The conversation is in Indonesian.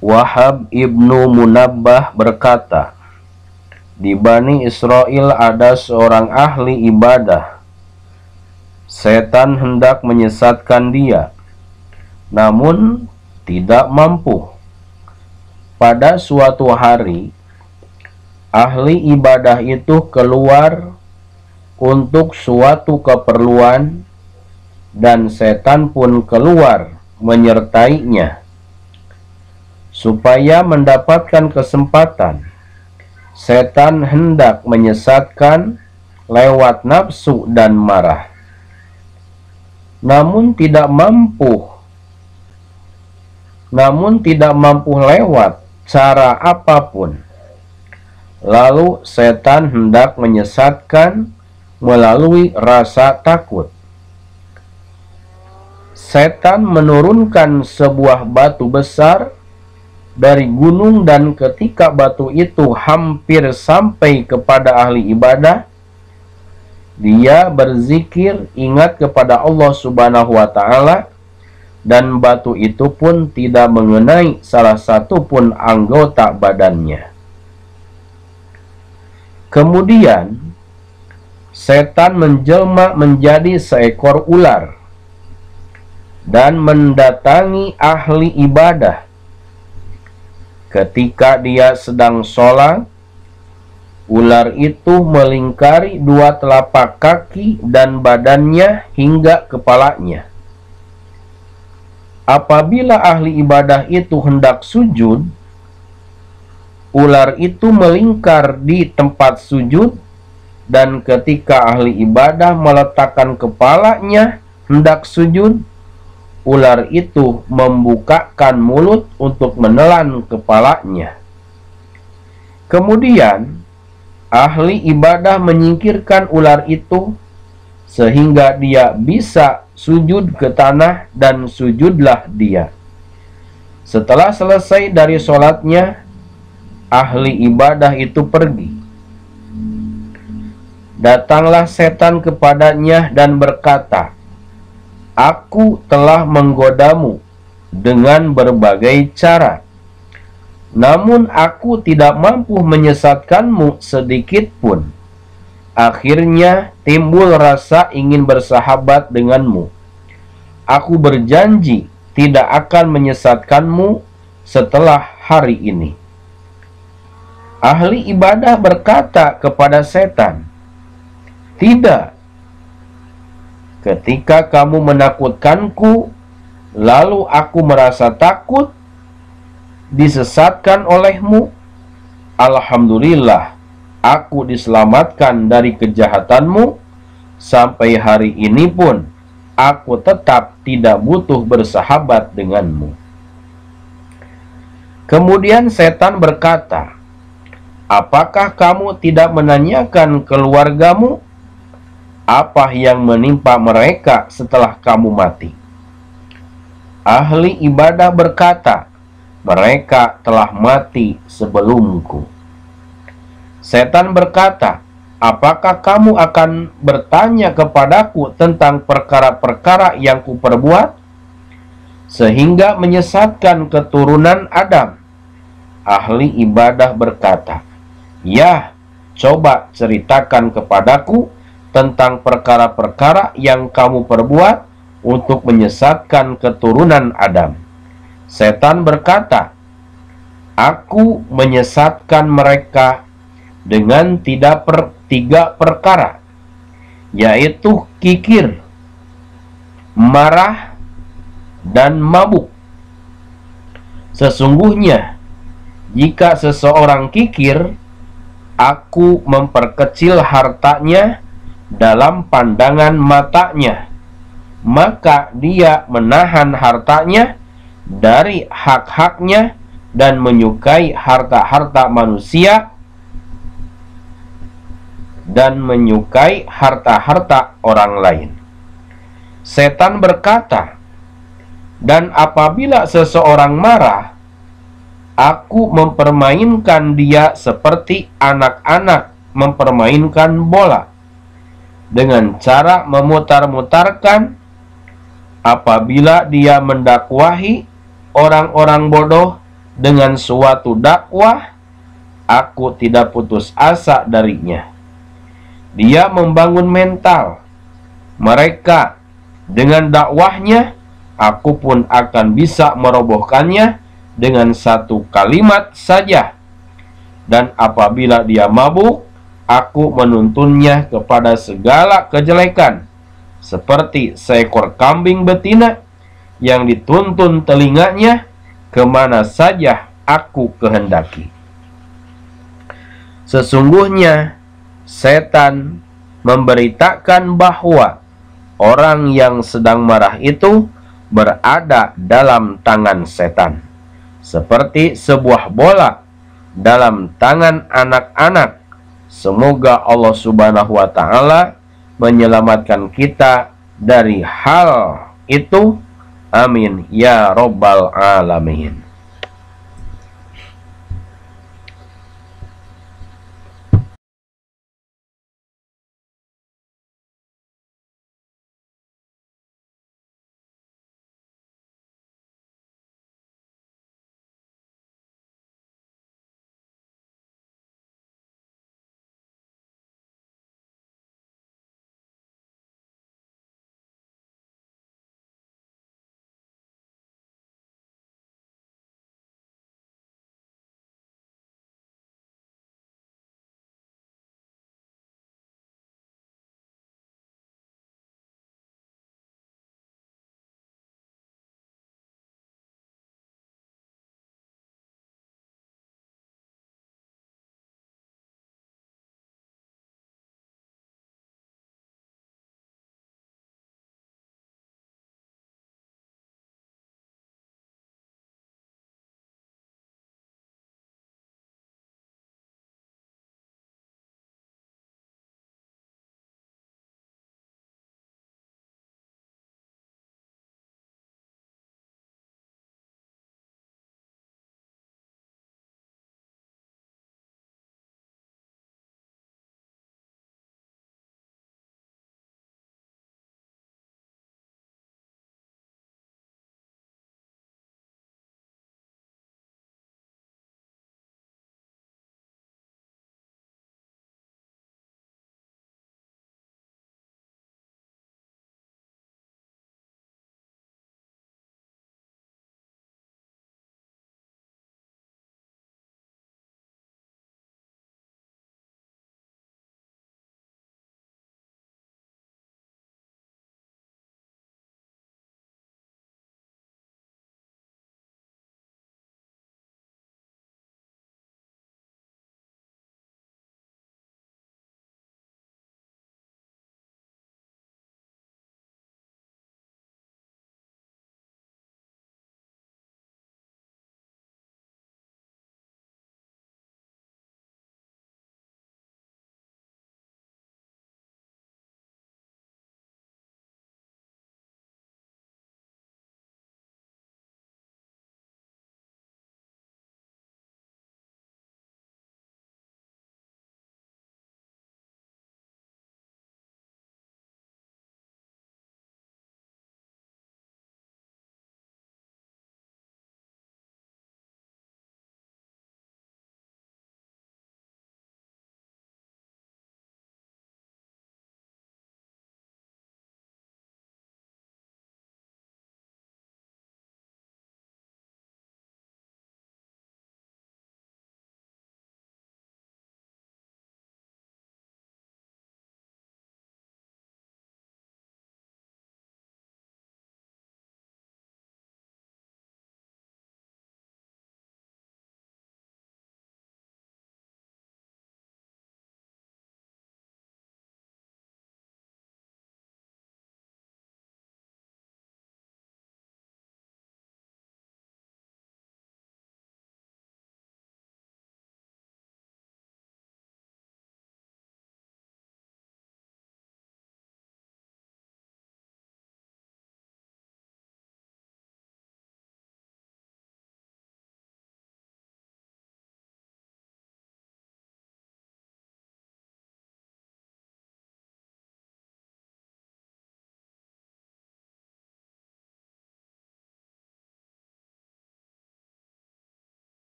Wahab ibnu Munabbah berkata, di Bani Israel ada seorang ahli ibadah. Setan hendak menyesatkan dia, namun tidak mampu. Pada suatu hari, ahli ibadah itu keluar untuk suatu keperluan, dan setan pun keluar menyertainya. Supaya mendapatkan kesempatan, setan hendak menyesatkan lewat nafsu dan marah, namun tidak mampu lewat cara apapun. Lalu setan hendak menyesatkan melalui rasa takut. Setan menurunkan sebuah batu besar dari gunung, dan ketika batu itu hampir sampai kepada ahli ibadah, dia berzikir ingat kepada Allah Subhanahu wa Ta'ala, dan batu itu pun tidak mengenai salah satu pun anggota badannya. Kemudian setan menjelma menjadi seekor ular dan mendatangi ahli ibadah. Ketika dia sedang sholat, ular itu melingkari dua telapak kaki dan badannya hingga kepalanya. Apabila ahli ibadah itu hendak sujud, ular itu melingkar di tempat sujud, dan ketika ahli ibadah meletakkan kepalanya hendak sujud, ular itu membukakan mulut untuk menelan kepalanya. Kemudian ahli ibadah menyingkirkan ular itu sehingga dia bisa sujud ke tanah, dan sujudlah dia. Setelah selesai dari sholatnya, ahli ibadah itu pergi. Datanglah setan kepadanya dan berkata, "Aku telah menggodamu dengan berbagai cara, namun aku tidak mampu menyesatkanmu sedikit pun. Akhirnya timbul rasa ingin bersahabat denganmu. Aku berjanji tidak akan menyesatkanmu setelah hari ini." Ahli ibadah berkata kepada setan, "Tidak. Ketika kamu menakutkanku, lalu aku merasa takut disesatkan olehmu. Alhamdulillah, aku diselamatkan dari kejahatanmu. Sampai hari ini pun aku tetap tidak butuh bersahabat denganmu." Kemudian setan berkata, "Apakah kamu tidak menanyakan keluargamu apa yang menimpa mereka setelah kamu mati?" Ahli ibadah berkata, "Mereka telah mati sebelumku." Setan berkata, "Apakah kamu akan bertanya kepadaku tentang perkara-perkara yang kuperbuat sehingga menyesatkan keturunan Adam?" Ahli ibadah berkata, "Ya, coba ceritakan kepadaku tentang perkara-perkara yang kamu perbuat untuk menyesatkan keturunan Adam." Setan berkata, "Aku menyesatkan mereka dengan tiga perkara, yaitu kikir, marah, dan mabuk. Sesungguhnya, jika seseorang kikir, aku memperkecil hartanya dalam pandangan matanya, maka dia menahan hartanya dari hak-haknya dan menyukai harta-harta manusia dan menyukai harta-harta orang lain." Setan berkata, "Dan apabila seseorang marah, aku mempermainkan dia seperti anak-anak mempermainkan bola, dengan cara memutar-mutarkan. Apabila dia mendakwahi orang-orang bodoh dengan suatu dakwah, aku tidak putus asa darinya. Dia membangun mental mereka dengan dakwahnya, aku pun akan bisa merobohkannya dengan satu kalimat saja. Dan apabila dia mabuk, aku menuntunnya kepada segala kejelekan, seperti seekor kambing betina yang dituntun telinganya kemana saja aku kehendaki. Sesungguhnya setan memberitakan bahwa orang yang sedang marah itu berada dalam tangan setan, seperti sebuah bola dalam tangan anak-anak. Semoga Allah Subhanahu wa Ta'ala menyelamatkan kita dari hal itu. Amin ya Rabbal Alamin.